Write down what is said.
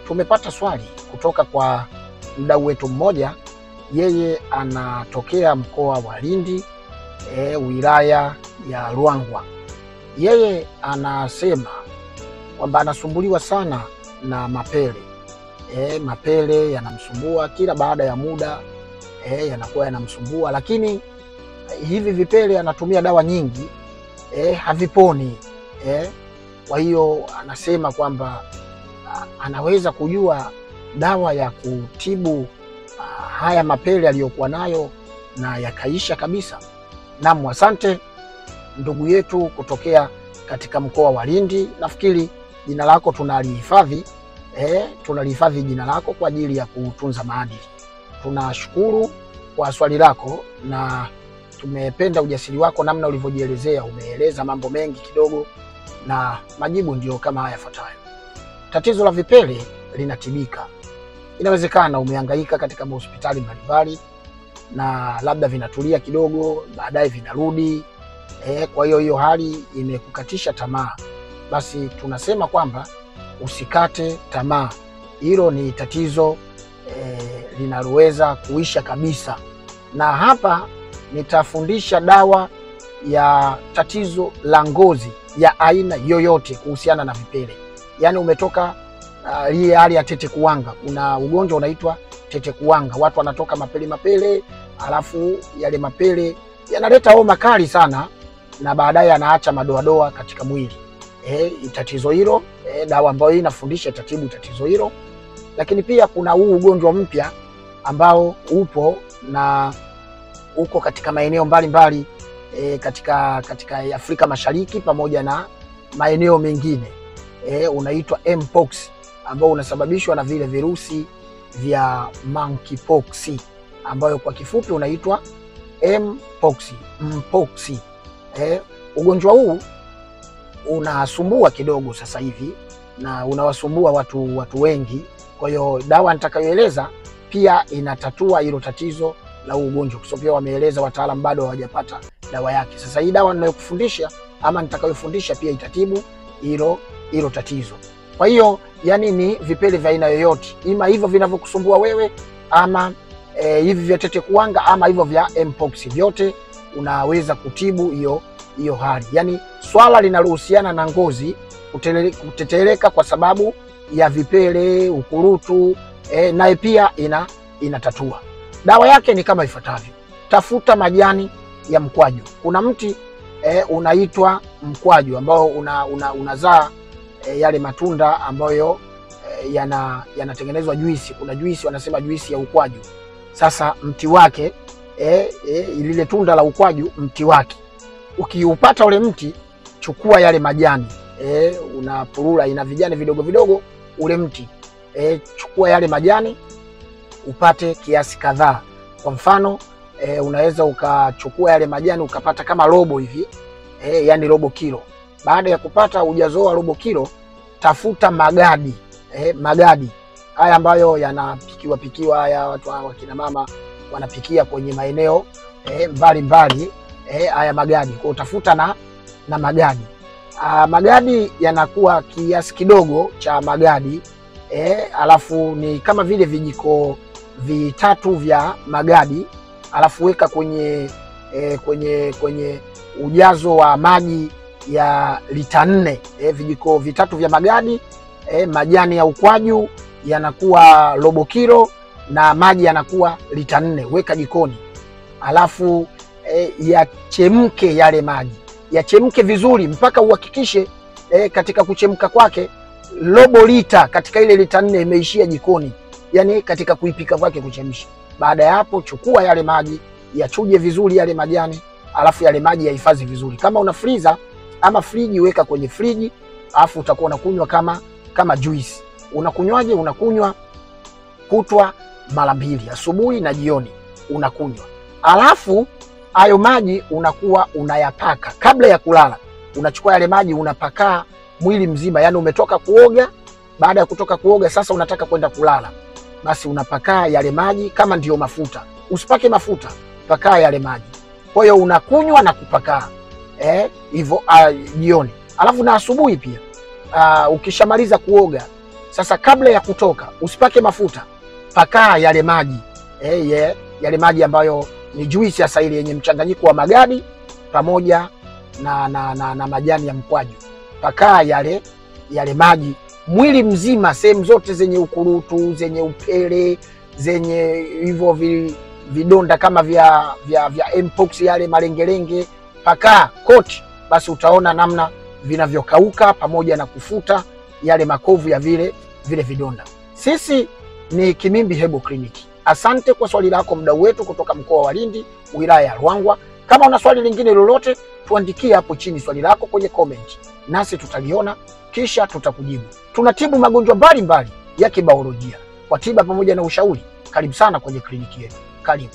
tumepata swali kutoka kwa mdau wetu mmoja. Yeye anatokea mkoa wa Lindi, wilaya ya Ruangwa. Yeye anasema kwamba anasumbuliwa sana na mapele. Mapele yanamsumbua kila baada ya muda, yanakuwa yanamsumbua, lakini hivi vipele anatumia dawa nyingi, haviponi. Kwa hiyo anasema kwamba anaweza kujua dawa ya kutibu haya mapele aliyokuwa nayo na yakaisha kabisa. Naam, asante ndugu yetu kutokea katika mkoa wa Lindi. Nafikiri jina lako tunalihifadhi, tunalihifadhi jina lako kwa ajili ya kutunza maadili. Tunashukuru kwa swali lako na tumependa ujasiri wako, namna ulivyojielezea. Umeeleza mambo mengi kidogo na majibu ndio kama haya yafuatayo. Tatizo la vipele linatibika. Inawezekana umehangaika katika hospitali mbalimbali na labda vinatulia kidogo, baadaye vinarudi. Kwa hiyo hiyo hali imekukatisha tamaa. Basi tunasema kwamba usikate tamaa. Hilo ni tatizo linaloweza kuisha kabisa. Na hapa nitafundisha dawa ya tatizo la ngozi ya aina yoyote kuhusiana na vipele. Yaani umetoka hii hali ya tete kuwanga. Kuna ugonjwa unaitwa tete kuwanga. Watu wanatoka mapele, alafu yale mapele yanaleta homa kali sana na baadaye yanaacha madoadoa katika mwili. Tatizo hilo, dawa ambayo hii inafundisha tatibu tatizo hilo. Lakini pia kuna huu ugonjwa mpya ambao upo na uko katika maeneo mbalimbali katika Afrika Mashariki pamoja na maeneo mengine. Unaitwa Mpox, ambao unasababishwa na vile virusi vya monkeypox, ambayo kwa kifupi unaitwa Mpox. Ugonjwa huu unasumbua kidogo sasa hivi na unawasumbua watu wengi. Kwa hiyo dawa nitakayoeleza pia inatatua hilo tatizo la ugonjwa, kwa sababu wameeleza wataalamu bado hawajapata dawa yake. Sasa hii dawa ninayokufundisha ama nitakayofundisha pia itatibu hilo tatizo. Kwa hiyo yani ni vipele vya aina yoyote, ima hivyo vinavyokusumbua wewe ama hivi vya tete kuwanga ama hivyo vya Mpox, vyote unaweza kutibu hiyo hali. Yani swala linalohusiana na ngozi kutetereka kwa sababu ya vipele, ukurutu, naye pia inatatua. Dawa yake ni kama ifuatavyo. Tafuta majani ya mkwaju. Kuna mti unaitwa mkwaju ambao unazaa yale matunda ambayo yanatengenezwa juisi. Kuna juisi wanasema juisi ya ukwaju. Sasa mti wake, lile tunda la ukwaju, mti wake ukiupata ule mti, chukua yale majani, unapurula, ina vijani vidogo vidogo ule mti, chukua yale majani upate kiasi kadhaa. Kwa mfano unaweza ukachukua yale majani ukapata kama robo hivi, yani robo kilo. Baada ya kupata ujazo wa robo kilo, tafuta magadi, magadi haya ambayo yanapikiwa haya watu wa kina mama wanapikia kwenye maeneo mbalimbali, haya magadi. Kwa utafuta na magadi. Magadi yanakuwa kiasi kidogo cha magadi, alafu ni kama vile vijiko vitatu vya magadi, alafu weka kwenye ujazo wa maji ya lita 4. Vijiko vitatu vya magadi, majani ya ukwaju yanakuwa robo kilo na maji yanakuwa lita 4. Weka jikoni, alafu yachemke yale maji, yachemke vizuri mpaka uhakikishe katika kuchemka kwake robo lita katika ile lita 4 imeishia jikoni, yani katika kuipika kwake kuchemsha. Baada ya hapo, chukua yale maji, yachuje vizuri yale majani, alafu yale maji yahifadhi vizuri. Kama una freezer ama friji, weka kwenye friji, alafu utakuwa unakunywa kama juice. Unakunywaje? Unakunywa kutwa mara 2, asubuhi na jioni unakunywa. Alafu hayo maji unakuwa unayapaka kabla ya kulala. Unachukua yale maji unapaka mwili mzima, yani umetoka kuoga, baada ya kutoka kuoga sasa unataka kwenda kulala, basi unapaka yale maji kama ndio mafuta. Usipake mafuta, paka yale maji. Kwa hiyo unakunywa na kupaka hivyo jioni. Alafu na asubuhi pia ukishamaliza kuoga, Sasa kabla ya kutoka usipake mafuta, pakaa yale maji yale maji ambayo ni juisi ya ile yenye mchanganyiko wa magadi pamoja na majani ya mkwaju. Pakaa yale maji mwili mzima, sehemu zote zenye ukurutu, zenye upele, zenye hivyo vidonda kama vya mpox, yale malengelenge, pakaa koti. Basi utaona namna vinavyokauka pamoja na kufuta yale makovu ya vile vidonda. Sisi ni Kimimbi Herbal Clinic. Asante kwa swali lako mdau wetu kutoka mkoa wa Lindi, wilaya ya Ruangwa. Kama una swali lingine lolote, tuandikie hapo chini swali lako kwenye comment, nasi tutaliona kisha tutakujibu. Tunatibu magonjwa mbalimbali ya kibiolojia kwa tiba pamoja na ushauri. Karibu sana kwenye kliniki yetu. Karibu.